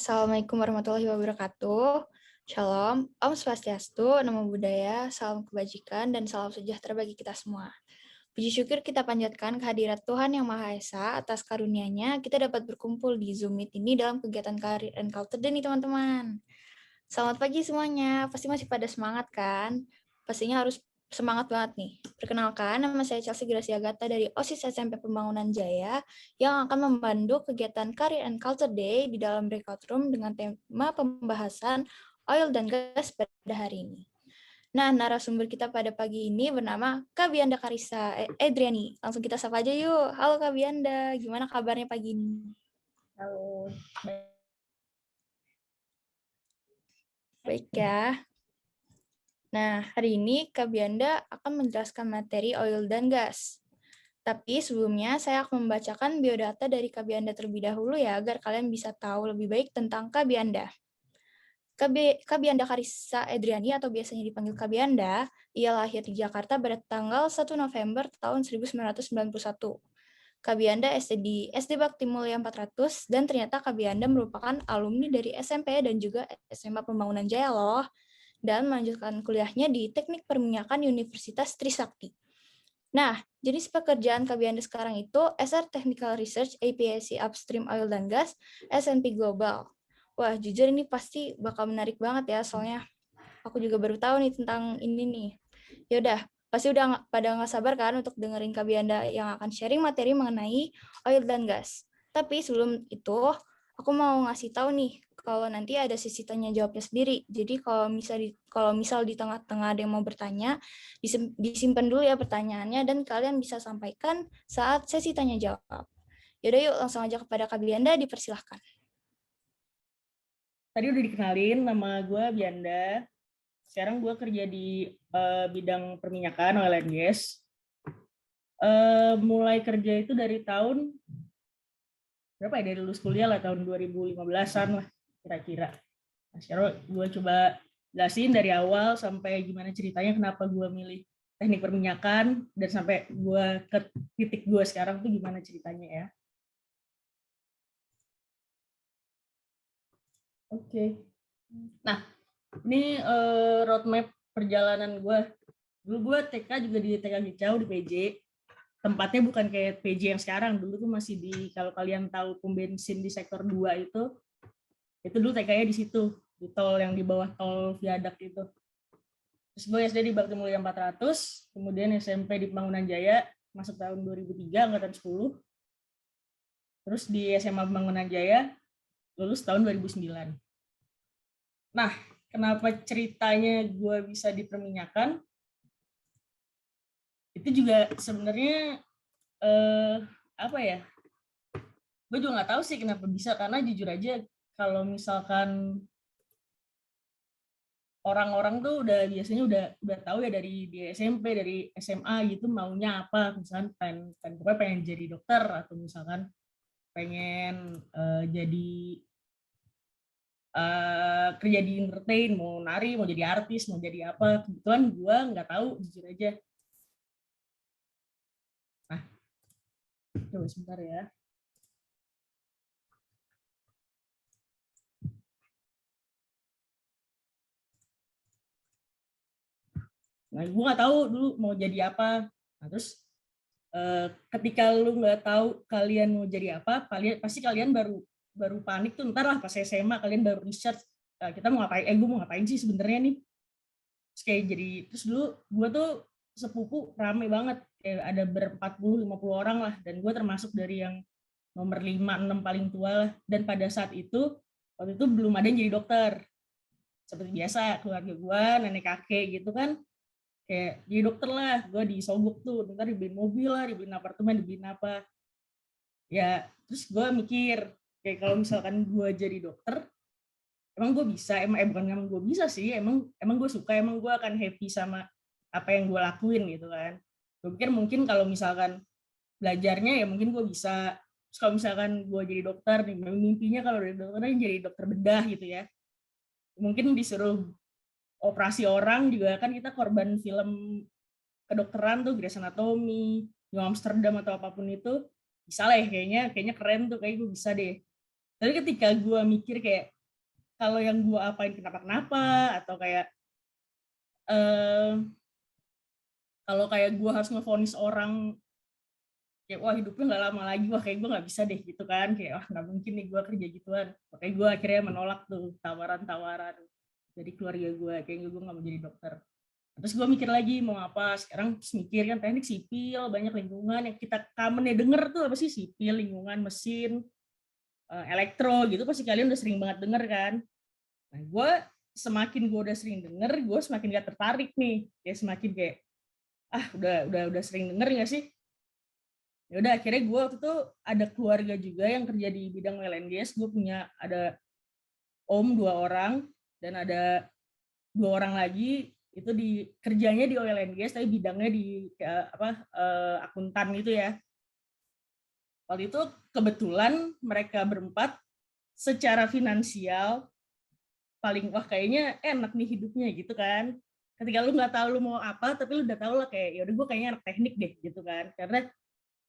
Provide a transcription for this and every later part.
Assalamualaikum warahmatullahi wabarakatuh. Shalom, Om Swastiastu, Namo Buddhaya, salam kebajikan, dan salam sejahtera bagi kita semua. Puji syukur kita panjatkan kehadirat Tuhan Yang Maha Esa atas karunia-Nya kita dapat berkumpul di Zoom Meet ini dalam kegiatan Career and Culture Day nih teman-teman. Selamat pagi semuanya, pasti masih pada semangat kan? Pastinya harus semangat banget nih. Perkenalkan, nama saya Chelsea Gracia Agatha dari OSIS SMP Pembangunan Jaya yang akan memandu kegiatan Career and Culture Day di dalam breakout room dengan tema pembahasan oil dan gas pada hari ini. Nah, narasumber kita pada pagi ini bernama Kak Bianda Karissa Edriani. Langsung kita sapa aja yuk. Halo Kak Bianda, gimana kabarnya pagi ini? Halo. Baik ya. Nah, hari ini Kak Bianda akan menjelaskan materi oil dan gas. Tapi sebelumnya saya akan membacakan biodata dari Kak Bianda terlebih dahulu ya, agar kalian bisa tahu lebih baik tentang Kak Bianda. Kak Bianda Karissa Edriani atau biasanya dipanggil Kak Bianda, ia lahir di Jakarta pada tanggal 1 November tahun 1991. Kak Bianda SD di SD Bakti Mulia 400 dan ternyata Kak Bianda merupakan alumni dari SMP dan juga SMA Pembangunan Jaya loh, dan melanjutkan kuliahnya di Teknik Perminyakan Universitas Trisakti. Nah, jenis pekerjaan Kak Bianda sekarang itu SR Technical Research APAC Upstream Oil dan Gas S&P Global. Wah, jujur ini pasti bakal menarik banget ya, soalnya aku juga baru tahu nih tentang ini nih. Yaudah, pasti udah pada nggak sabar kan untuk dengerin Kak Bianda yang akan sharing materi mengenai oil dan gas. Tapi sebelum itu, aku mau ngasih tahu nih, kalau nanti ada sesi tanya jawabnya sendiri. Jadi kalau misal di tengah-tengah ada yang mau bertanya, disimpan dulu ya pertanyaannya dan kalian bisa sampaikan saat sesi tanya jawab. Yaudah yuk langsung aja kepada Kak Bianda, dipersilahkan. Tadi udah dikenalin, nama gue Bianda. Sekarang gue kerja di bidang perminyakan, oil and gas. Mulai kerja itu dari tahun berapa ya? Dari lulus kuliah lah, tahun 2015-an lah kira-kira. Nah, sekarang gue coba jelasin dari awal sampai gimana ceritanya kenapa gue milih teknik perminyakan dan sampai gue ke titik gue sekarang tuh gimana ceritanya ya. Oke. Nah, ini roadmap perjalanan gue. Dulu gue TK juga di TK Gicau di PJ. Tempatnya bukan kayak PJ yang sekarang. Dulu tuh masih di, kalau kalian tahu pom bensin di sektor 2 itu dulu TK-nya di situ, di tol yang di bawah tol viadak itu. Terus gue SD di Bakti Mulia 400, kemudian SMP di Pembangunan Jaya, masuk tahun 2003, angkatan 10. Terus di SMA Pembangunan Jaya, lulus tahun 2009. Nah, kenapa ceritanya gue bisa di perminyakan? Itu juga sebenarnya apa ya? Gue juga nggak tahu sih kenapa bisa, karena jujur aja kalau misalkan orang-orang tuh udah biasanya udah tahu ya dari di SMP, dari SMA gitu maunya apa, misalkan pengen jadi dokter atau misalkan pengen jadi kerja di entertain, mau nari, mau jadi artis, mau jadi apa. Kebetulan gue nggak tahu jujur aja. Nah, coba sebentar ya. Nah, gue nggak tahu dulu mau jadi apa. Nah, terus ketika lu nggak tahu kalian mau jadi apa, pasti kalian baru panik tuh ntar lah pas SMA kalian baru research kita mau ngapain, gue mau ngapain sih sebenarnya nih. Terus kayak jadi, terus dulu gue tuh sepupu rame banget, kayak ada ber-40-50 orang lah, dan gue termasuk dari yang nomor 5-6 paling tua lah. Dan pada saat itu, waktu itu belum ada yang jadi dokter. Seperti biasa keluarga gue, nenek kakek gitu kan, kayak jadi dokter lah, gue disogok tuh, ntar dibeliin mobil lah, dibeliin apartemen, dibeliin apa. Ya, terus gue mikir, kayak kalau misalkan gue jadi dokter, emang gue bisa, bukan emang gue bisa sih, emang gue suka, emang gue akan happy sama apa yang gue lakuin gitu kan. Gue pikir mungkin kalau misalkan belajarnya ya mungkin gue bisa. Terus kalau misalkan gue jadi dokter nih, mimpinya kalau dari dokternya jadi dokter bedah gitu ya. Mungkin disuruh operasi orang juga kan, kita korban film kedokteran tuh, Grey's Anatomy, New Amsterdam atau apapun itu, bisa lah ya, kayaknya keren tuh, kayak gue bisa deh. Tapi ketika gue mikir kayak kalau yang gue apain kenapa-kenapa, atau kayak kalau kayak gue harus ngevonis orang kayak wah hidupnya nggak lama lagi, wah kayak gue nggak bisa deh gitu kan, kayak wah nggak mungkin nih gue kerja gituan. Makanya gue akhirnya menolak tuh tawaran-tawaran dari keluarga gue, kayaknya gue nggak mau jadi dokter. Terus gue mikir lagi mau apa, sekarang terus mikir kan teknik sipil, banyak lingkungan yang kita commonnya denger tuh apa sih, sipil, lingkungan, mesin, elektro gitu, pasti kalian udah sering banget denger kan. Nah gue semakin gue udah sering denger, gue semakin gak tertarik nih, kayak semakin kayak udah sering denger nggak sih. Ya udah akhirnya gue waktu itu ada keluarga juga yang kerja di bidang oil and gas. Gue punya ada om 2 orang dan ada 2 orang lagi itu di kerjanya di oil and gas tapi bidangnya di akuntan gitu ya. Waktu itu kebetulan mereka berempat secara finansial paling wah kayaknya enak nih hidupnya gitu kan. Ketika lu nggak tahu lu mau apa tapi lu udah tahu lah kayak yaudah gue kayaknya anak teknik deh gitu kan. Karena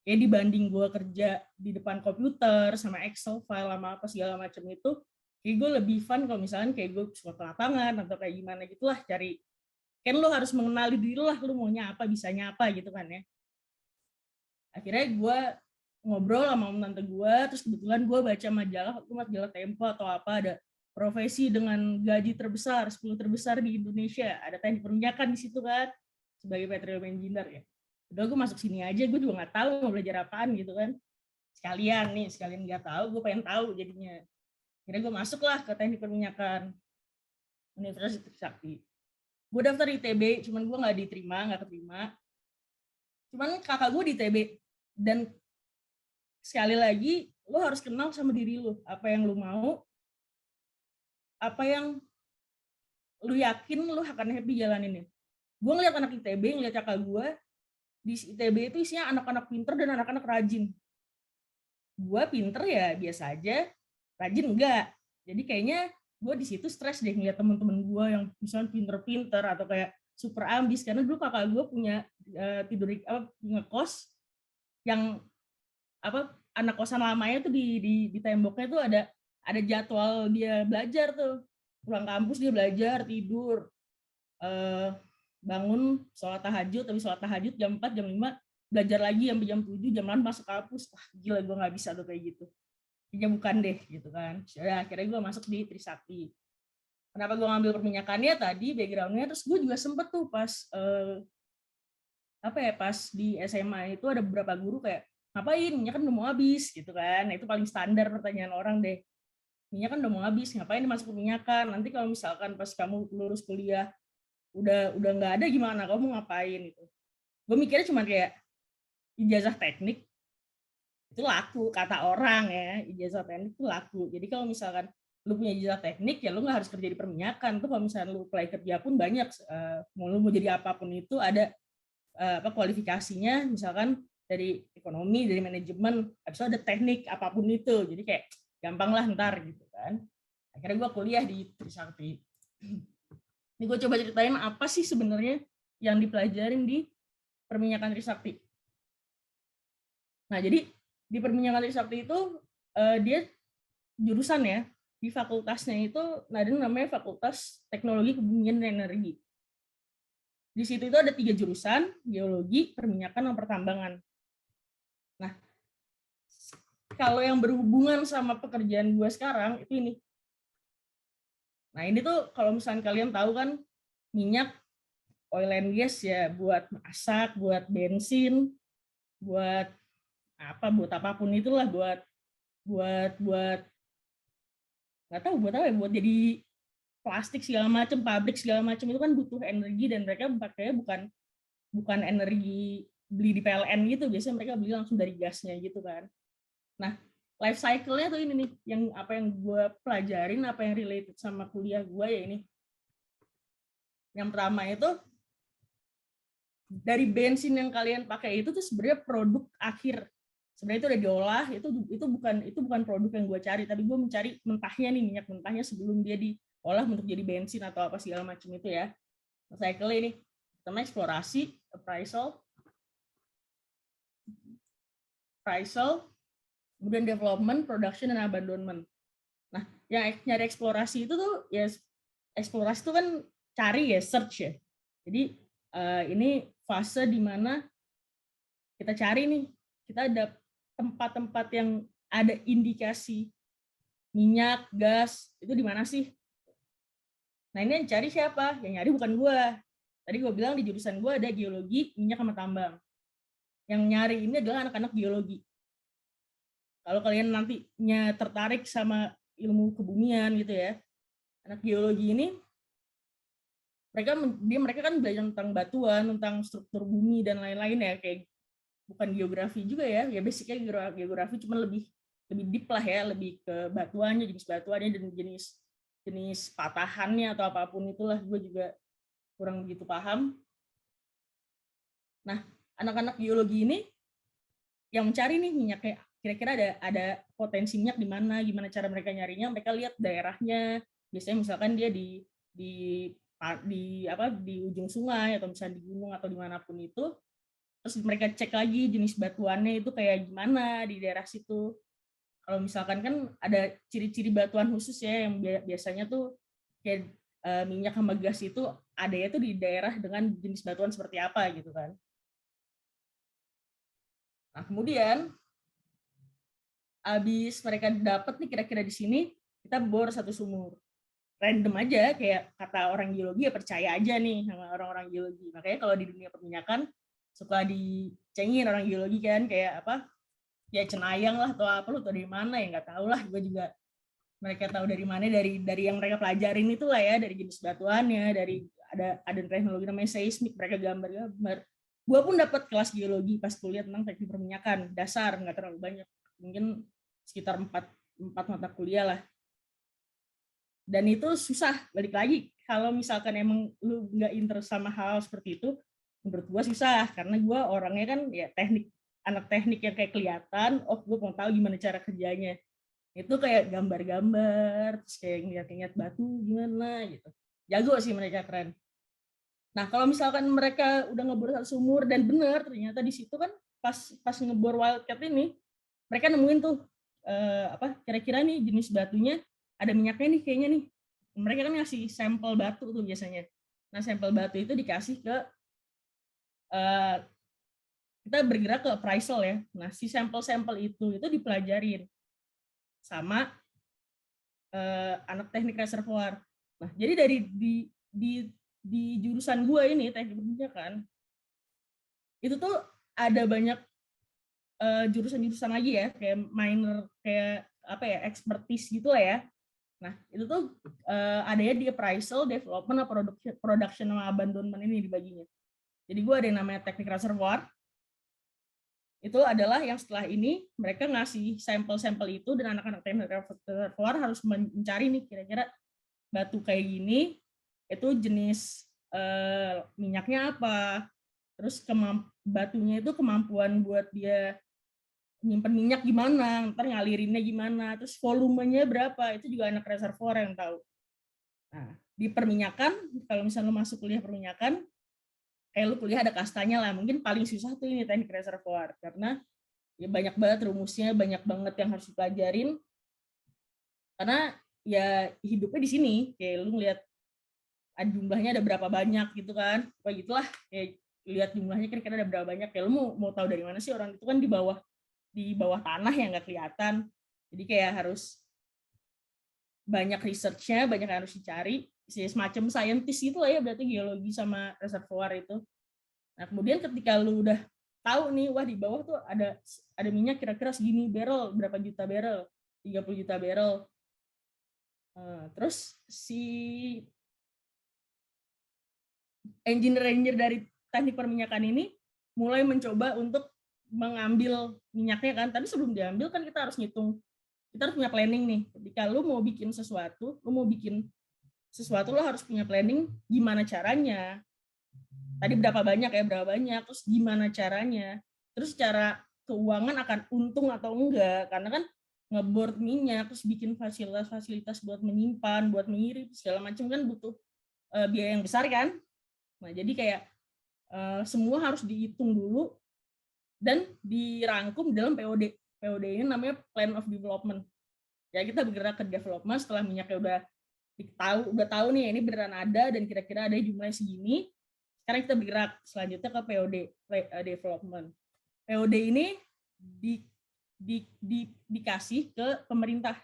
ya dibanding gue kerja di depan komputer sama Excel file sama apa segala macam itu, kayak gue lebih fun kalau misalnya kayak gue suka ke lapangan atau kayak gimana gitulah, cari kan lo harus mengenali diri lah, lo maunya apa, bisanya apa gitu kan ya. Akhirnya gue ngobrol sama om tante gue, terus kebetulan gue baca majalah Tempo atau apa, ada profesi dengan gaji terbesar, 10 terbesar di Indonesia, ada teknik perminyakan di situ kan, sebagai petroleum engineer ya. Udah gue masuk sini aja, gue juga nggak tahu mau belajar apaan gitu kan. Sekalian nggak tahu, gue pengen tahu jadinya. Akhirnya gue masuklah ke teknik perminyakan Universitas Trisakti. Gue daftar ITB, cuman gue nggak keterima. Cuman kakak gue di ITB, dan sekali lagi lo harus kenal sama diri lo, apa yang lo mau, apa yang lo yakin lo akan happy jalaninnya. Gue ngeliat anak ITB, ngeliat kakak gue di ITB itu isinya anak-anak pinter dan anak-anak rajin. Gue pinter ya biasa aja, rajin enggak. Jadi kayaknya gue di situ stres deh ngeliat temen-temen gue yang misalnya pinter-pinter atau kayak super ambis, karena dulu kakak gue punya tidur ngekos yang anak kosan lamanya tuh di temboknya tuh ada jadwal dia belajar tuh, pulang kampus dia belajar, tidur, bangun sholat tahajud jam 4 jam 5, belajar lagi sampai jam 7 jam 8 masuk kampus. Wah gila, gue nggak bisa tuh kayak gitu, kayaknya bukan deh gitu kan. Ya, akhirnya gue masuk di Trisakti. Kenapa gue ngambil perminyakannya tadi backgroundnya, terus gue juga sempet tuh pas pas di SMA itu ada beberapa guru kayak ngapain, minyak kan udah mau habis gitu kan. Nah, itu paling standar pertanyaan orang deh, minyak kan udah mau habis, ngapain masuk perminyakan, nanti kalau misalkan pas kamu lulus kuliah udah nggak ada gimana, kamu ngapain gitu. Gue mikirnya cuma kayak ijazah teknik itu laku, kata orang ya, ijazah teknik itu laku. Jadi kalau misalkan lu punya ijazah teknik ya lu nggak harus kerja di perminyakan tuh. Kalau misalkan lu apply kerja pun banyak, lu mau jadi apapun itu ada kualifikasinya, misalkan dari ekonomi, dari manajemen, habis itu ada teknik apapun itu. Jadi kayak gampang lah ntar gitu kan. Akhirnya gue kuliah di Trisakti. Ini gue coba ceritain apa sih sebenarnya yang dipelajarin di perminyakan Trisakti. Nah jadi di perminyakan Trisakti itu dia jurusan ya, di fakultasnya itu ada namanya Fakultas Teknologi Kebumian dan Energi. Di situ itu ada 3 jurusan, geologi, perminyakan, dan pertambangan. Nah, kalau yang berhubungan sama pekerjaan gue sekarang, itu ini. Nah, ini tuh kalau misalnya kalian tahu kan, minyak, oil and gas ya, buat masak, buat bensin, buat apapun itulah, buat nggak tahu buat apa ya, buat jadi plastik segala macam, pabrik segala macam itu kan butuh energi, dan mereka pakainya bukan energi beli di PLN gitu, biasanya mereka beli langsung dari gasnya gitu kan. Nah, life cycle-nya tuh ini nih, yang gue pelajarin, apa yang related sama kuliah gue ya ini. Yang pertama itu, dari bensin yang kalian pakai itu tuh sebenarnya produk akhir. Sebenarnya itu udah diolah, itu bukan produk yang gue cari, tapi gue mencari mentahnya nih, minyak mentahnya sebelum dia diolah untuk jadi bensin atau apa segala macam itu ya. Cycle ini, pertama eksplorasi, appraisal, kemudian development, production, dan abandonment. Nah, yang nyari eksplorasi itu tuh ya eksplorasi itu kan cari ya, search ya. Jadi ini fase di mana kita cari nih, kita ada tempat-tempat yang ada indikasi minyak, gas, itu di mana sih? Nah, ini yang cari siapa? Yang nyari bukan gue. Tadi gue bilang di jurusan gue ada geologi, minyak sama tambang. Yang nyari ini adalah anak-anak geologi. Kalau kalian nantinya tertarik sama ilmu kebumian gitu ya, anak geologi ini mereka kan belajar tentang batuan, tentang struktur bumi dan lain-lain ya, kayak bukan geografi juga ya basicnya geografi cuma lebih deep lah ya, lebih ke batuannya, jenis batuannya dan jenis patahannya atau apapun itulah, gue juga kurang begitu paham. Nah, anak-anak geologi ini yang mencari nih minyaknya, kira-kira ada potensi minyak di mana, gimana cara mereka nyarinya, mereka lihat daerahnya, biasanya misalkan dia di ujung sungai atau misalnya di gunung atau dimanapun itu, terus mereka cek lagi jenis batuannya itu kayak gimana di daerah situ. Kalau misalkan kan ada ciri-ciri batuan khusus ya yang biasanya tuh kayak minyak sama gas itu ada ya tuh di daerah dengan jenis batuan seperti apa gitu kan. Nah, kemudian abis mereka dapat nih kira-kira di sini, kita bor satu sumur. Random aja, kayak kata orang geologi ya percaya aja nih sama orang-orang geologi. Makanya kalau di dunia perminyakan suka dicengin orang geologi kan, kayak apa, ya cenayang lah atau apa, lu tau dari mana ya, nggak tahu lah, gue juga mereka tahu dari mana, dari yang mereka pelajarin itu lah ya, dari jenis batuannya, dari ada teknologi namanya seismik, mereka gambar-gambar. Gue pun dapat kelas geologi pas kuliah tentang teknik perminyakan dasar, nggak terlalu banyak, mungkin sekitar 4 mata kuliah lah. Dan itu susah, balik lagi kalau misalkan emang lu nggak interest sama hal seperti itu, menurut gue susah, karena gue orangnya kan ya anak teknik yang kayak kelihatan, oh gue mau tahu gimana cara kerjanya, itu kayak gambar-gambar, terus kayak ngeliat-ngeliat batu gimana gitu. Jago sih mereka, keren. Nah, kalau misalkan mereka udah ngebor satu sumur dan benar ternyata di situ kan pas ngebor Wildcat ini, mereka nemuin tuh kira-kira nih jenis batunya ada minyaknya nih kayaknya nih. Mereka kan ngasih sampel batu tuh biasanya. Nah, sampel batu itu dikasih ke kita bergerak ke appraisal ya. Nah, si sampel-sampel itu dipelajarin sama anak teknik reservoir. Nah, jadi dari di jurusan gue ini teknik perminyakan itu tuh ada banyak jurusan-jurusan lagi ya, kayak minor, kayak apa ya, expertise gitu lah ya. Nah, itu tuh ada ya di appraisal, development, production sama abandonment ini dibaginya. Jadi gue ada yang namanya teknik reservoir, itu adalah yang setelah ini mereka ngasih sampel-sampel itu dan anak-anak teknik reservoir harus mencari nih kira-kira batu kayak gini itu jenis minyaknya apa, terus batunya itu kemampuan buat dia nyimpen minyak gimana, ntar ngalirinnya gimana, terus volumenya berapa, itu juga anak reservoir yang tahu. Nah, di perminyakan, kalau misalnya lu masuk kuliah perminyakan, kayak lu kuliah ada kastanya lah, mungkin paling susah tuh ini teknik reservoir, karena ya banyak banget rumusnya, banyak banget yang harus dipelajarin, karena ya hidupnya di sini, kayak lu ngeliat jumlahnya ada berapa banyak gitu kan, kayak gitulah, kayak lihat jumlahnya kira-kira ada berapa banyak, kayak lu mau tahu dari mana sih, orang itu kan di bawah tanah yang nggak kelihatan, jadi kayak harus banyak research-nya, banyak yang harus dicari, semacam scientist gitu lah ya, berarti geologi sama reservoir itu. Nah, kemudian ketika lu udah tahu nih, wah di bawah tuh ada minyak kira-kira segini barrel, berapa juta barrel, 30 juta barrel. Terus si engineer dari teknik perminyakan ini mulai mencoba untuk mengambil minyaknya kan. Tadi sebelum diambil kan kita harus ngitung, kita harus punya planning nih. Ketika lu mau bikin sesuatu, lo harus punya planning gimana caranya. Tadi berapa banyak, terus gimana caranya. Terus cara keuangan akan untung atau enggak, karena kan ngebor minyak, terus bikin fasilitas-fasilitas buat menyimpan, buat mengirim, segala macam kan butuh biaya yang besar kan. Nah, jadi kayak semua harus dihitung dulu dan dirangkum dalam POD. POD ini namanya Plan of Development. Ya kita bergerak ke development setelah minyaknya udah tahu nih ini beneran ada dan kira-kira ada jumlahnya segini. Sekarang kita bergerak selanjutnya ke POD development. POD ini dikasih ke pemerintah,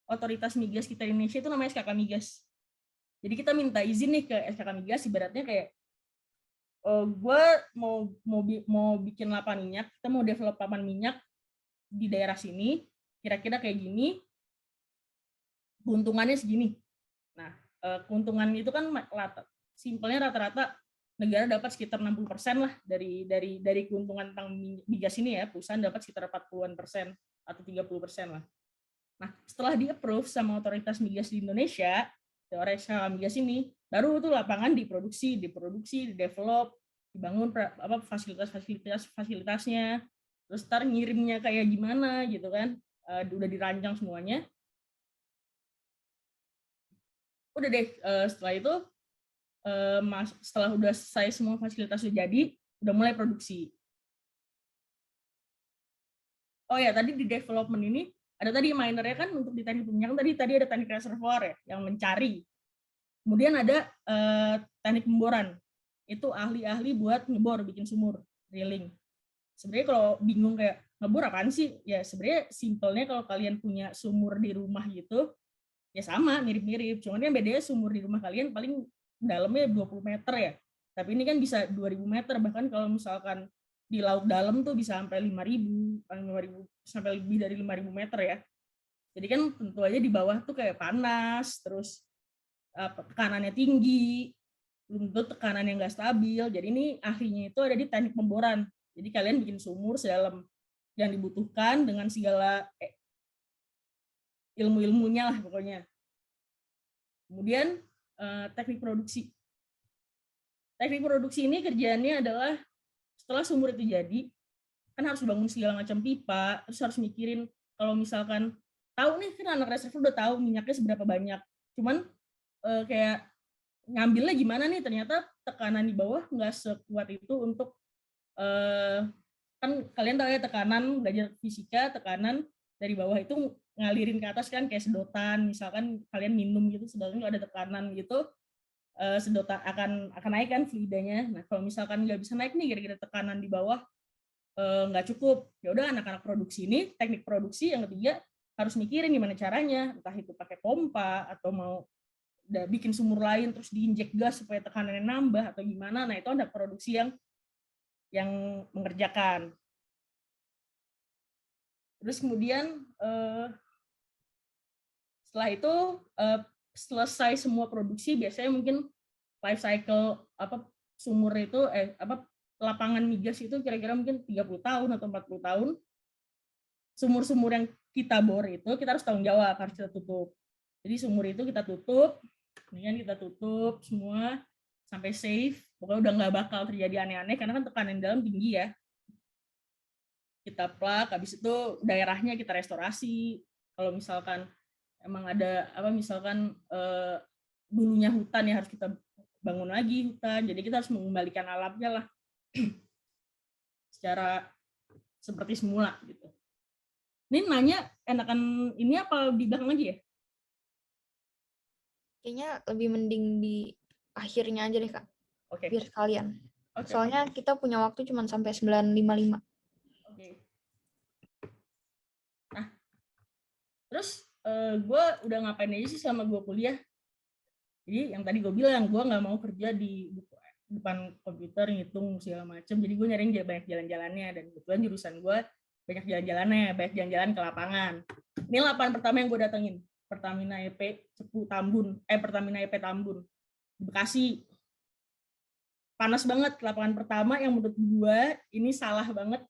otoritas migas kita di Indonesia itu namanya SKK Migas. Jadi kita minta izin nih ke SKK Migas, ibaratnya kayak gue mau bikin lapangan minyak, kita mau develop lapangan minyak di daerah sini, kira-kira kayak gini, keuntungannya segini. Nah, keuntungan itu kan simpelnya rata-rata negara dapat sekitar 60% lah dari keuntungan tentang migas ini ya, perusahaan dapat sekitar 40% atau 30% lah. Nah, setelah di-approve sama otoritas migas di Indonesia, teori migas ini, baru tuh lapangan diproduksi, di-develop, dibangun fasilitasnya, terus ntar ngirimnya kayak gimana gitu kan, udah dirancang semuanya. Udah deh, setelah itu, setelah udah selesai semua fasilitas udah jadi, udah mulai produksi. Oh ya, tadi di development ini, ada tadi minernya kan untuk di teknik peminyakan tadi ada teknik reservoir ya, yang mencari. Kemudian ada teknik pemboran. Itu ahli-ahli buat ngebor, bikin sumur, drilling. Sebenarnya kalau bingung kayak ngebor apaan sih? Ya sebenarnya simpelnya kalau kalian punya sumur di rumah gitu, ya sama, mirip-mirip. Cuman yang bedanya sumur di rumah kalian paling dalamnya 20 meter ya. Tapi ini kan bisa 2000 meter, bahkan kalau misalkan di laut dalam tuh bisa sampai 5.000 sampai lebih dari 5.000 meter ya. Jadi kan tentu aja di bawah tuh kayak panas, terus tekanannya tinggi, belum tentu tekanan yang nggak stabil. Jadi ini ahlinya itu ada di teknik pemboran. Jadi kalian bikin sumur sedalam yang dibutuhkan dengan segala ilmu-ilmunya lah pokoknya. Kemudian teknik produksi. Teknik produksi ini kerjaannya adalah setelah sumur itu jadi, kan harus bangun segala macam pipa, terus harus mikirin kalau misalkan tahu nih kan anak reservoir udah tahu minyaknya seberapa banyak. Cuman kayak ngambilnya gimana nih, ternyata tekanan di bawah nggak sekuat itu untuk kan kalian tahu ya tekanan, belajar fisika, tekanan dari bawah itu ngalirin ke atas kan kayak sedotan, misalkan kalian minum gitu sedotan ada tekanan gitu, sedotan akan naik kan fluidanya. Nah kalau misalkan nggak bisa naik nih gara-gara tekanan di bawah nggak cukup, ya udah anak-anak produksi ini teknik produksi yang ketiga harus mikirin gimana caranya, entah itu pakai pompa atau mau bikin sumur lain terus diinjek gas supaya tekanannya nambah atau gimana. Nah itu ada produksi yang mengerjakan. Terus kemudian setelah itu selesai semua produksi, biasanya mungkin life cycle sumur itu lapangan migas itu kira-kira mungkin 30 tahun atau 40 tahun. Sumur-sumur yang kita bor itu kita harus tanggung jawab, harus kita tutup. Jadi sumur itu kita tutup, kemudian kita tutup semua sampai safe. Pokoknya udah nggak bakal terjadi aneh-aneh karena kan tekanan di dalam tinggi ya. Kita plug, habis itu daerahnya kita restorasi. Kalau misalkan emang ada misalkan dulunya hutan ya harus kita bangun lagi hutan. Jadi kita harus mengembalikan alamnya lah secara seperti semula gitu. Ini nanya enakan ini apa di belakang aja ya? Kayaknya lebih mending di akhirnya aja deh Kak. Oke. Biar sekalian. Okay. Soalnya kita punya waktu cuma sampai 9.55. Oke. Nah, terus gue udah ngapain aja sih selama gue kuliah? Jadi yang tadi gue bilang, gue nggak mau kerja di depan komputer ngitung segala macem. Jadi gue nyari banyak jalan-jalannya, dan kebetulan jurusan gue banyak jalan-jalannya, banyak jalan-jalan ke lapangan. Ini lapangan pertama yang gue datengin, Pertamina EP Tambun di Bekasi. Panas banget lapangan pertama yang menurut gue ini salah banget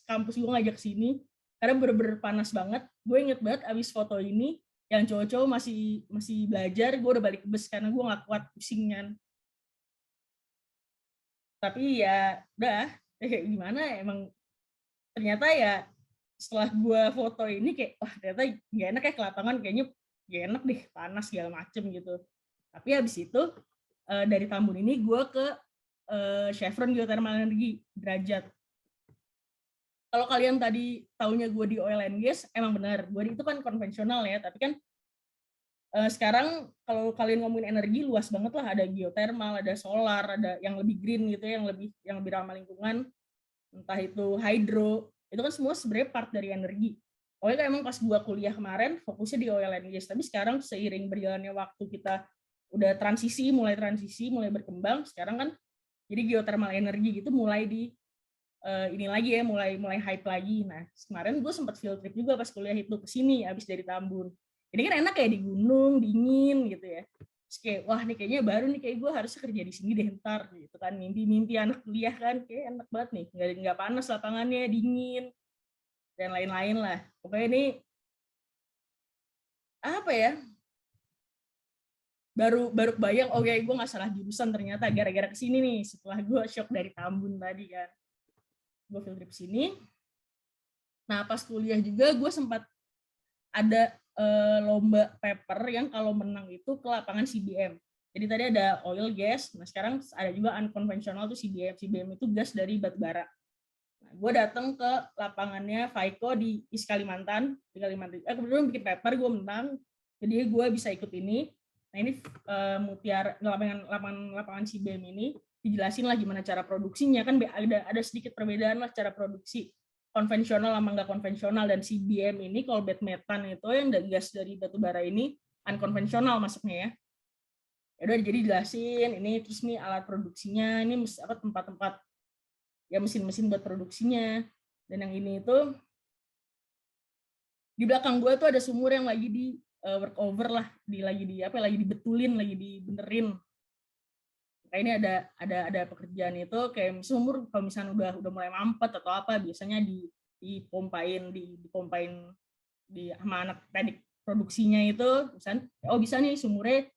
kampus gue ngajak sini karena bener-bener panas banget. Gue inget banget abis foto ini yang cowok-cowok masih belajar, gue udah balik ke bus karena gue nggak kuat pusingnya. Tapi ya udah gimana emang ternyata ya setelah gue foto ini kayak wah ternyata gak enak ya ke lapangan, kayaknya gak enak deh, panas segala macem gitu. Tapi habis itu dari Tambun ini gue ke Chevron Geothermal Energy Derajat. kalau kalian tadi taunya gue di oil and gas, emang benar, gue itu kan konvensional ya, tapi kan sekarang kalau kalian ngomongin energi luas banget lah, ada geothermal, ada solar, ada yang lebih green gitu, yang lebih ramah lingkungan, entah itu hydro, itu kan semua sebenarnya part dari energi. Pokoknya kan emang pas gue kuliah kemarin fokusnya di oil and gas, tapi sekarang seiring berjalannya waktu kita udah mulai berkembang, sekarang kan jadi geothermal energi gitu mulai di ini lagi ya, mulai hype lagi. Nah, kemarin gue sempat field trip juga pas kuliah itu ke sini abis dari Tambun. Ini kan enak kayak di gunung, dingin gitu ya. Terus kayak, wah nih kayaknya baru nih, kayak gue harus kerja di sini deh ntar gitu kan. Mimpi anak kuliah kan, kayak enak banget nih. Nggak panas lapangannya, dingin, dan lain-lain lah. Pokoknya ini apa ya, baru bayang, oh ya gue nggak salah jurusan ternyata gara-gara kesini nih, setelah gue shock dari Tambun tadi kan. Gue field trip sini. Nah, pas kuliah juga gue sempat ada lomba paper yang kalau menang itu ke lapangan CBM. Jadi tadi ada oil gas, nah sekarang ada juga unconventional tuh CBM. CBM itu gas dari batu bara. Nah, gue datang ke lapangannya FICO di East Kalimantan, kebetulan bikin paper, gue menang, jadi gue bisa ikut ini. Nah ini mutiara lapangan CBM ini dijelasin lah gimana cara produksinya, kan ada sedikit perbedaan lah cara produksi konvensional sama nggak konvensional, dan CBM ini kalau bed metan itu yang gas dari batu bara ini unkonvensional masuknya ya. Ya udah jadi jelasin ini, terus nih alat produksinya, ini apa tempat-tempat ya mesin-mesin buat produksinya, dan yang ini itu di belakang gue tuh ada sumur yang lagi di workover lah, lagi dibetulin, lagi dibenerin. Nah, ini ada pekerjaan itu kayak sumur kalau misalnya udah mulai mampet atau apa, biasanya dipompain sama anak teknik produksinya itu, misalnya oh bisa nih sumurnya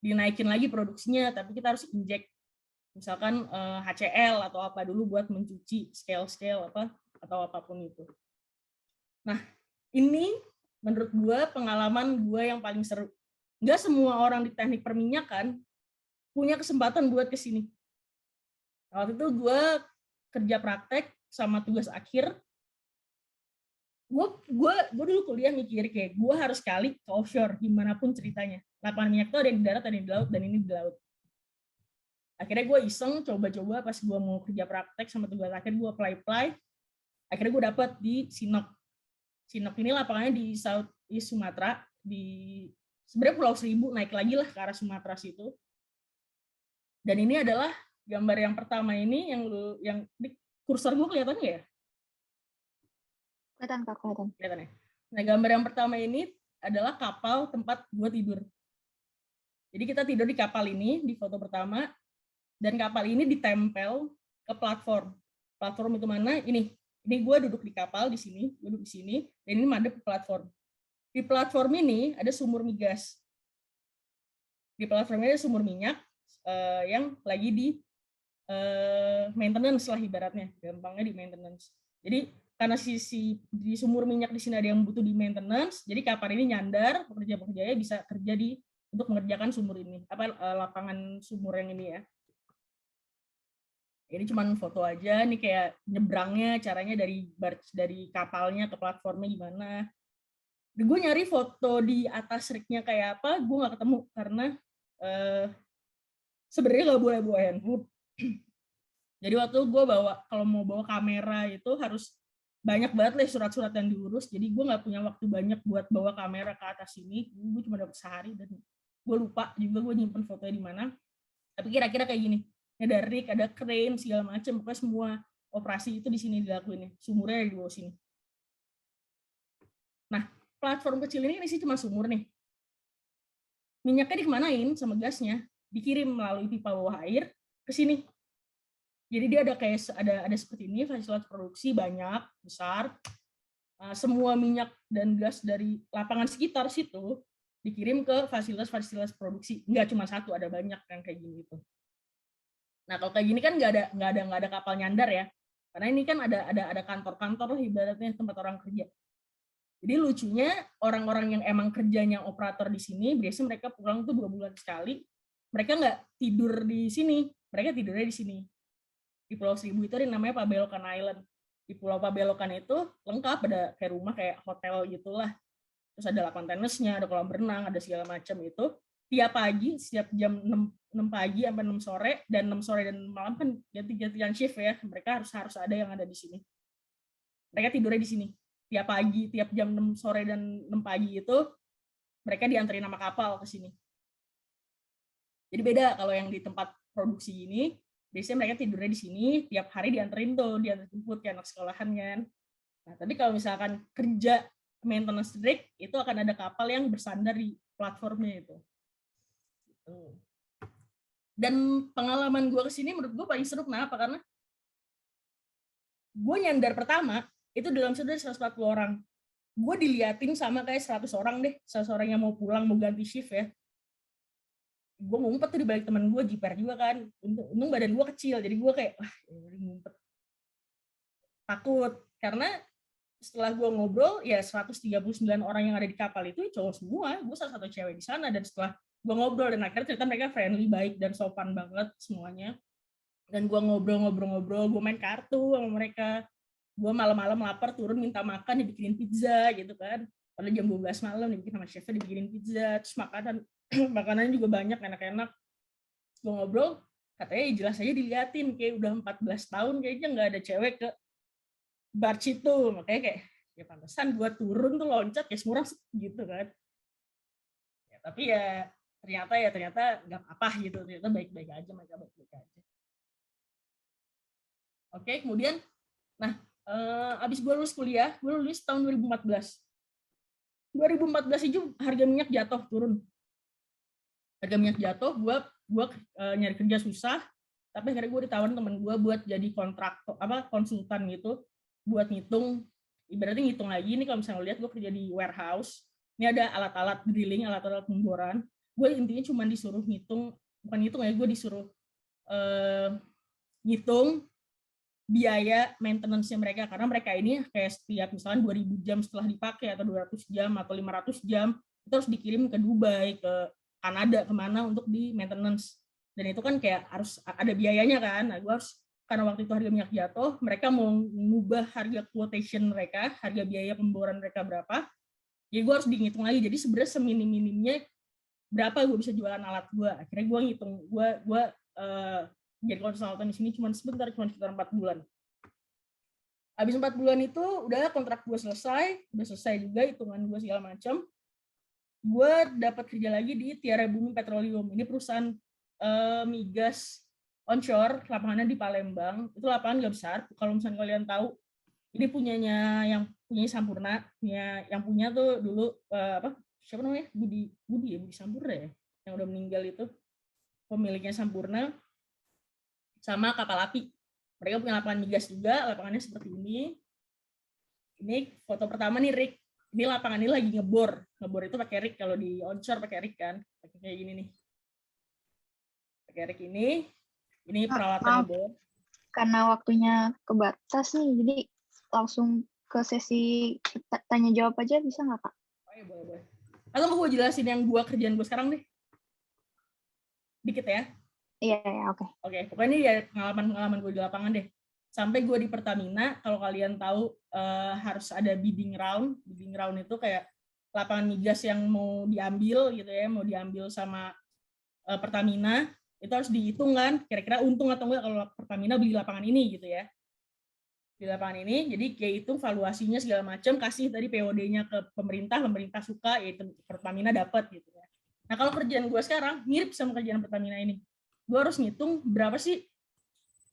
dinaikin lagi produksinya, tapi kita harus injek misalkan HCl atau apa dulu buat mencuci scale apa atau apapun itu. Nah, ini menurut gue pengalaman gue yang paling seru. Nggak semua orang di teknik perminyakan punya kesempatan buat kesini. Waktu itu gue kerja praktek sama tugas akhir. Gue dulu kuliah mikir kayak gue harus kali ke offshore gimana pun ceritanya. Lapangan minyak itu ada di darat, ada di laut, dan ini di laut. Akhirnya gue iseng coba-coba pas gue mau kerja praktek sama tugas akhir, gue apply. Akhirnya gue dapet di Sinop. Sinop ini lapangannya di South East Sumatera, di sebenarnya Pulau Seribu, naik lagi lah ke arah Sumatera situ. Dan ini adalah gambar yang pertama ini yang di kursor gue kelihatan nggak ya? Kelihatan Kak, kelihatan. Kelihatan ya. Nah, gambar yang pertama ini adalah kapal tempat gue tidur. Jadi kita tidur di kapal ini di foto pertama, dan kapal ini ditempel ke platform. Platform itu mana? Ini gue duduk di kapal di sini, duduk di sini, dan ini madep ke platform. Di platform ini ada sumur migas. Di platform ini ada sumur minyak yang lagi di maintenance lah ibaratnya, gampangnya di maintenance. Jadi karena di sumur minyak di sini ada yang butuh di maintenance, jadi kapal ini nyandar, pekerja-pekerjanya bisa kerja untuk mengerjakan sumur ini, lapangan sumur yang ini ya. Ini cuma foto aja nih, kayak nyebrangnya caranya dari kapalnya ke platformnya gimana. Gue nyari foto di atas rignya kayak apa, gue nggak ketemu karena sebenarnya nggak boleh bawa handphone. Jadi waktu gue kalau mau bawa kamera itu harus banyak banget lah surat-surat yang diurus. Jadi gue nggak punya waktu banyak buat bawa kamera ke atas sini. Gue cuma dapat sehari dan gue lupa juga gue nyimpen fotonya di mana. Tapi kira-kira kayak gini. Ada rig, ada crane segala macam. Pokoknya semua operasi itu di sini dilakuin ya. Sumurnya di bawah sini. Nah, platform kecil ini sih cuma sumur nih. Minyaknya dikemanain sama gasnya? Dikirim melalui pipa bawah air ke sini. Jadi dia ada kayak ada seperti ini, fasilitas produksi banyak, besar. Semua minyak dan gas dari lapangan sekitar situ dikirim ke fasilitas produksi. Nggak cuma satu, ada banyak yang kayak gini itu. Nah, kalau kayak gini kan nggak ada kapal nyandar ya. Karena ini kan ada kantor-kantor lah ibaratnya, tempat orang kerja. Jadi lucunya orang-orang yang emang kerjanya operator di sini, biasanya mereka pulang tuh 2 bulan sekali. Mereka nggak tidur di sini, mereka tidurnya di sini. Di Pulau Seribu itu ada namanya Pabelokan Island. Di Pulau Pabelokan itu lengkap, ada kayak rumah kayak hotel gitulah. Terus ada lapangan tenisnya, ada kolam berenang, ada segala macam itu. Tiap pagi, setiap jam 6 pagi sampai 6 sore, dan 6 sore dan malam kan ganti-gantian shift ya. Mereka harus ada yang ada di sini. Mereka tidurnya di sini. Tiap pagi, tiap jam 6 sore dan 6 pagi itu, mereka dianterin sama kapal ke sini. Jadi beda kalau yang di tempat produksi ini, biasanya mereka tidurnya di sini, tiap hari dianterin jemput kayak anak sekolahan kan. Nah, tapi kalau misalkan kerja maintenance rig, itu akan ada kapal yang bersandar di platformnya itu. Dan pengalaman gue kesini menurut gue paling seru, kenapa? Karena gue nyandar pertama, itu dalam sudut 140 orang. Gue diliatin sama kayak 100 orang deh, 100 orang yang mau pulang, mau ganti shift ya. Gue ngumpet tuh di balik teman gue, jiper juga kan. Untung badan gue kecil, jadi gue kayak, wah, ngumpet. Takut, karena setelah gue ngobrol, ya 139 orang yang ada di kapal itu cowok semua. Gue salah satu cewek di sana, dan setelah gue ngobrol, dan akhirnya ternyata mereka friendly, baik, dan sopan banget semuanya. Dan gue ngobrol, gue main kartu sama mereka. Gue malam-malam lapar, turun minta makan, dibikinin pizza gitu kan. Pada jam 12 malam dibikin sama chefnya, dibikinin pizza, terus makanannya juga banyak, enak-enak. Gue ngobrol, katanya jelas aja diliatin, kayak udah 14 tahun kayaknya nggak ada cewek ke bar situ. Makanya kayak, ya pantesan gue turun tuh loncat, kayak semua orang gitu kan. Ya, tapi ya ternyata nggak apa gitu, ternyata baik-baik aja, mereka baik-baik aja. Oke, kemudian, nah, abis gue lulus kuliah, gue lulus tahun 2014. 2014 itu harga minyak jatuh, turun. Harga minyak jatuh, gue nyari kerja susah, tapi akhirnya gue ditawarin temen gue buat jadi kontraktor, konsultan gitu, buat ngitung, ibaratnya ngitung lagi nih, kalau misalnya lihat gue kerja di warehouse, ini ada alat-alat drilling, alat-alat pemboran, gue intinya cuma disuruh ngitung, bukan ngitung ya, gue disuruh ngitung biaya maintenance-nya mereka, karena mereka ini kayak setiap misalnya 2000 jam setelah dipakai, atau 200 jam atau 500 jam itu harus dikirim ke Dubai, ke Kanada, kemana untuk di maintenance, dan itu kan kayak harus ada biayanya kan. Nah, gue harus, karena waktu itu harga minyak jatuh, mereka mau mengubah harga quotation mereka, harga biaya pemboran mereka berapa, jadi gue harus dihitung lagi. Jadi sebenarnya seminim-minimnya berapa gue bisa jualan alat gue. Akhirnya gue ngitung, gue jadi konsultan di sini cuma sebentar, cuma sekitar 4 bulan. Habis 4 bulan itu udah kontrak gue selesai, udah selesai juga hitungan gue segala macam. Gue dapat kerja lagi di Tiara Bumi Petroleum. Ini perusahaan migas onshore, lapangannya di Palembang. Itu lapangan nggak besar. Kalau misalnya kalian tahu, ini yang punya Sampurna, yang punya tuh dulu siapa namanya, Budi Sampurna ya, yang udah meninggal itu, pemiliknya Sampurna, sama kapal api. Mereka punya lapangan migas juga, lapangannya seperti ini. Ini foto pertama nih rig. Ini lapangan ini lagi ngebor. Ngebor itu pakai rig, kalau di onshore pakai rig kan, pakai kayak gini nih. Pakai rig ini peralatan ngebor. Karena waktunya kebatas nih, jadi langsung ke sesi tanya jawab aja, bisa nggak Kak? Oh, ya, boleh. Atau gue jelasin yang kerjaan gue sekarang deh. Dikit ya. Iya, oke. Oke, pokoknya ini ya pengalaman gue di lapangan deh. Sampai gue di Pertamina, kalau kalian tahu harus ada bidding round. Bidding round itu kayak lapangan migas yang mau diambil gitu ya, mau diambil sama Pertamina, itu harus dihitung kan, kira-kira untung atau enggak kalau Pertamina beli lapangan ini gitu ya. Di lapangan ini, jadi kayak itu valuasinya segala macam, kasih tadi POD-nya ke pemerintah suka, yaitu Pertamina dapat gitu ya. Nah, kalau kerjaan gue sekarang mirip sama kerjaan Pertamina ini. Gue harus ngitung berapa sih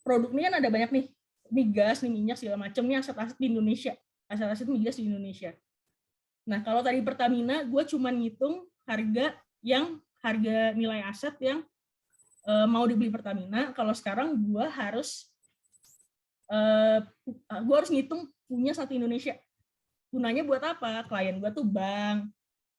produknya, kan ada banyak nih, migas, nih minyak segala macam, nih aset-aset di Indonesia, aset-aset migas di Indonesia. Nah, kalau tadi Pertamina, gue cuma ngitung harga nilai aset yang mau dibeli Pertamina. Kalau sekarang gue harus ngitung punya satu Indonesia. Gunanya buat apa? Klien gue tuh bank,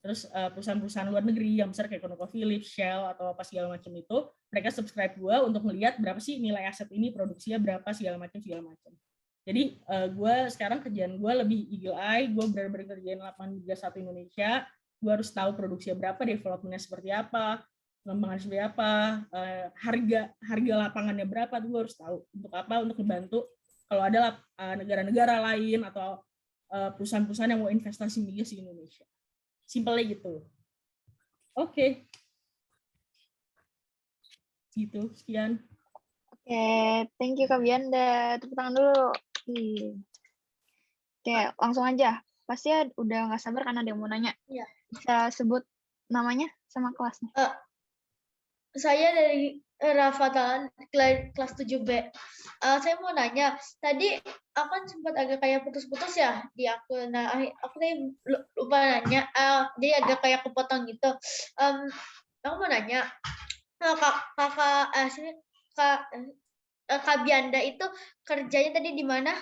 terus perusahaan-perusahaan luar negeri yang besar kayak ConocoPhillips, Shell, atau apa segala macam itu, mereka subscribe gue untuk melihat berapa sih nilai aset ini, produksinya berapa, segala macam. Jadi gue sekarang kerjaan gue lebih eagle eye, gue benar-benar kerjain lapangan migas satu Indonesia, gue harus tahu produksinya berapa, developmentnya seperti apa, pengembangan seperti apa, harga lapangannya berapa, gue harus tahu. Untuk apa? Untuk membantu kalau ada negara-negara lain atau perusahaan-perusahaan yang mau investasi migas di Indonesia. Simpelnya gitu. Oke. Gitu, sekian. Oke, thank you Kak Bianda. Tepuk tangan dulu. Oke, langsung aja. Pasti udah nggak sabar karena ada yang mau nanya. Iya. Bisa sebut namanya sama kelasnya. Saya dari Rafa Talan, kelas 7B. Saya mau nanya, tadi aku kan sempat agak kayak putus-putus ya di aku. Nah, aku tadi lupa nanya, jadi agak kayak kepotong gitu. Aku mau nanya, Kak Bianda itu kerjanya tadi di mana?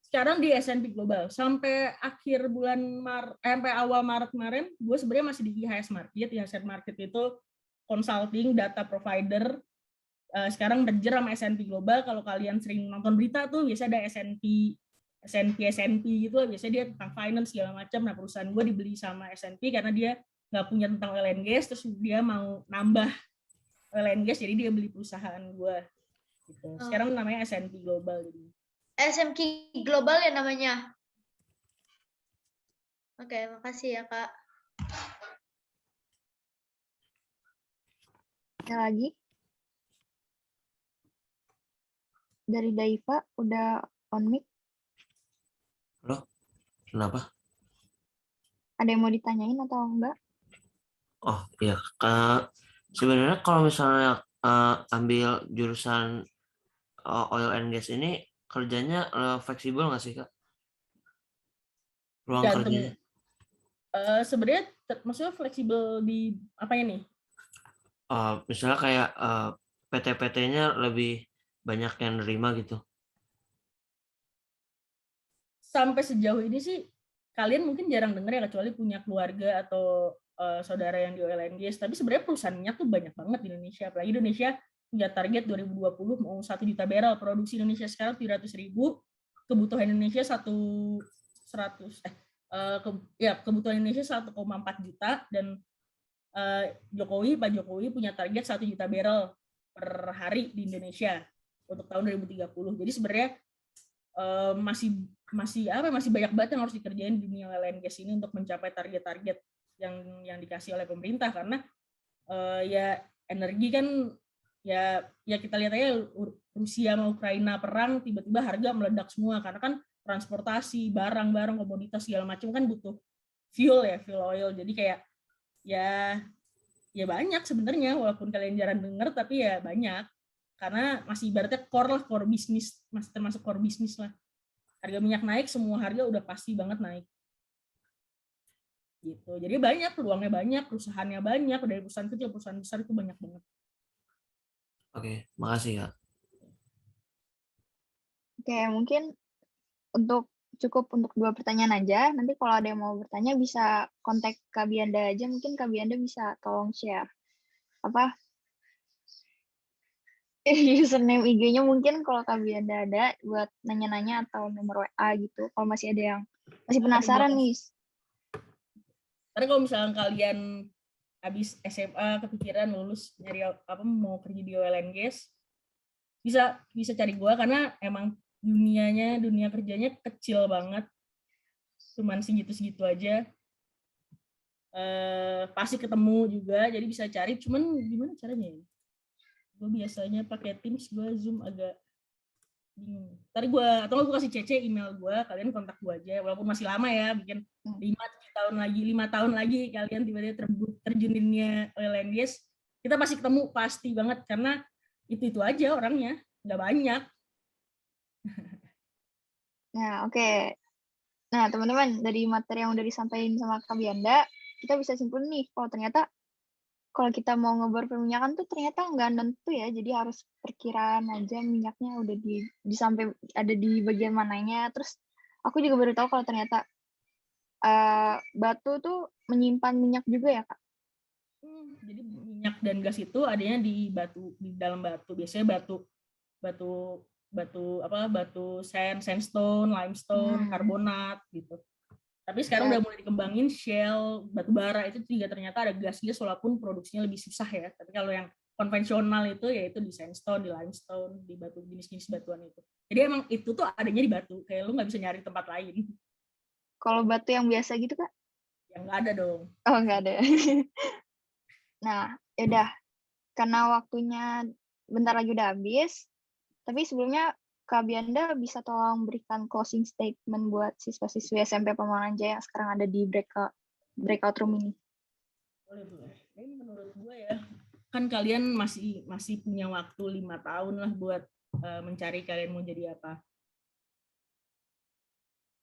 Sekarang di S&P Global. Sampai akhir bulan sampai awal Maret kemarin, gue sebenarnya masih di IHS Market. IHS Market itu consulting, data provider. Sekarang merger sama S&P Global. Kalau kalian sering nonton berita tuh, biasa ada S&P gitu. Biasanya dia tentang finance segala macam. Nah, perusahaan gue dibeli sama S&P karena dia nggak punya tentang oil and gas, terus dia mau nambah oil and gas, jadi dia beli perusahaan gue. Gitu. Sekarang namanya S&P Global. Jadi. SMK Global ya namanya. Oke, makasih ya Kak. Ada lagi? Dari Daiva, udah on mic. Halo, kenapa? Ada yang mau ditanyain atau enggak? Oh iya, sebenarnya kalau misalnya ambil jurusan oil and gas ini kerjanya fleksibel nggak sih Kak? Ruang kerja? Sebenarnya maksudnya fleksibel di apa ini? Misalnya kayak PT-PT-nya lebih banyak yang nerima gitu. Sampai sejauh ini sih kalian mungkin jarang dengar ya, kecuali punya keluarga atau saudara yang di oil and gas. Tapi sebenarnya perusahaannya tuh banyak banget di Indonesia. Apalagi Indonesia punya target 2020 mau 1 juta barrel. Produksi Indonesia sekarang 700.000, kebutuhan Indonesia kebutuhan Indonesia 1,4 juta, dan Pak Jokowi punya target 1 juta barrel per hari di Indonesia untuk tahun 2030. Jadi sebenarnya masih banyak banget yang harus dikerjain di dunia oil and gas ini untuk mencapai target-target yang dikasih oleh pemerintah. Karena ya energi kan ya kita lihat aja Rusia sama Ukraina perang, tiba-tiba harga meledak semua karena kan transportasi barang-barang komoditas segala macam kan butuh fuel oil. Jadi kayak ya banyak sebenarnya, walaupun kalian jarang dengar tapi ya banyak, karena masih ibaratnya core bisnis, masih termasuk core bisnis lah. Harga minyak naik, semua harga udah pasti banget naik gitu. Jadi banyak peluangnya, banyak perusahaannya, banyak dari perusahaan kecil perusahaan besar itu banyak banget. Oke, makasih Kak. Oke, mungkin cukup untuk 2 pertanyaan aja. Nanti kalau ada yang mau bertanya bisa kontak Kak Bianda aja. Mungkin Kak Bianda bisa tolong share username IG-nya mungkin kalau Kak Bianda ada buat nanya-nanya atau nomor WA gitu. Kalau masih ada yang masih penasaran nih. Karena kalau misalnya kalian habis SMA kepikiran lulus nyari mau kerja di oil and gas, bisa cari gue, karena emang dunia kerjanya kecil banget, cuman segitu aja. Pasti ketemu juga, jadi bisa cari. Cuman gimana caranya ya? Gue biasanya pakai Teams, gue Zoom agak bingung. Ntar gue kasih CC email gue, kalian kontak gue aja, walaupun masih lama ya, bikin 5 tahun lagi kalian tiba-tiba terjun dunia oil and gas, kita pasti ketemu, pasti banget, karena itu aja orangnya, nggak banyak. Nah, oke. Nah, teman-teman, dari materi yang udah disampaikan sama Kak Bianda, kita bisa simpulin nih, kalau kita mau ngebor perminyakan tuh ternyata nggak nentu ya, jadi harus perkiraan aja minyaknya udah di sampai ada di bagian mananya. Terus aku juga baru tahu kalau ternyata batu tuh menyimpan minyak juga ya, Kak? Jadi minyak dan gas itu adanya di dalam batu. Biasanya batu sandstone, limestone, karbonat gitu. Tapi sekarang udah mulai dikembangin shale, batu bara itu juga ternyata ada gas-gas, walaupun produksinya lebih susah ya. Tapi kalau yang konvensional itu yaitu di sandstone, di limestone, di batu jenis-jenis batuan itu. Jadi emang itu tuh adanya di batu, kayak lu nggak bisa nyari tempat lain. Kalau batu yang biasa gitu, Kak? Yang nggak ada dong. Oh, nggak ada. Nah, yaudah. Karena waktunya bentar lagi udah habis, tapi sebelumnya Kak Bianda bisa tolong berikan closing statement buat siswa-siswi SMP Pamulang Jaya yang sekarang ada di breakout room ini. Boleh. Ini menurut gue ya, kan kalian masih punya waktu 5 tahun lah buat mencari kalian mau jadi apa.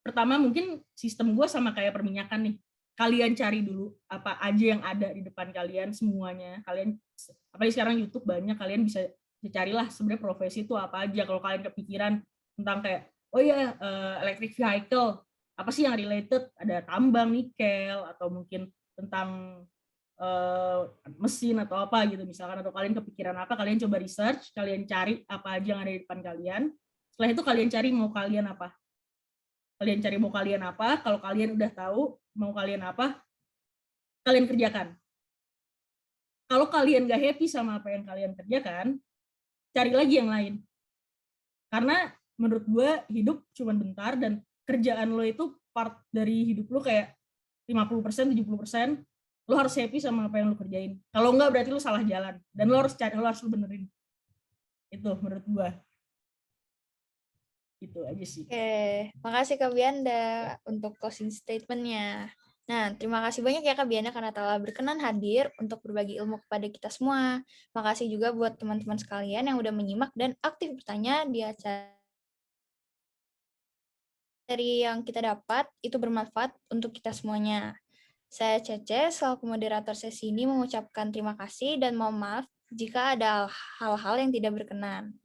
Pertama mungkin sistem gue sama kayak perminyakan nih. Kalian cari dulu apa aja yang ada di depan kalian semuanya. Kalian apalagi sekarang YouTube banyak, kalian bisa carilah sebenarnya profesi itu apa aja. Kalau kalian kepikiran tentang kayak oh ya electric vehicle, apa sih yang related? Ada tambang nikel atau mungkin tentang mesin atau apa gitu misalkan, atau kalian kepikiran apa, kalian coba research, kalian cari apa aja yang ada di depan kalian. Setelah itu kalian cari mau kalian apa. Kalau kalian udah tahu mau kalian apa, kalian kerjakan. Kalau kalian gak happy sama apa yang kalian kerjakan, cari lagi yang lain. Karena menurut gue hidup cuma bentar, dan kerjaan lo itu part dari hidup lo, kayak 50%, 70%, lo harus happy sama apa yang lo kerjain. Kalau enggak berarti lo salah jalan, dan lo harus benerin. Itu menurut gue. Itu aja sih. Oke, makasih Kak Bianda untuk closing statement-nya. Nah, terima kasih banyak ya Kak Bianda karena telah berkenan hadir untuk berbagi ilmu kepada kita semua. Makasih juga buat teman-teman sekalian yang udah menyimak dan aktif bertanya di acara yang kita dapat, itu bermanfaat untuk kita semuanya. Saya Cece, selaku moderator sesi ini mengucapkan terima kasih dan mohon maaf jika ada hal-hal yang tidak berkenan.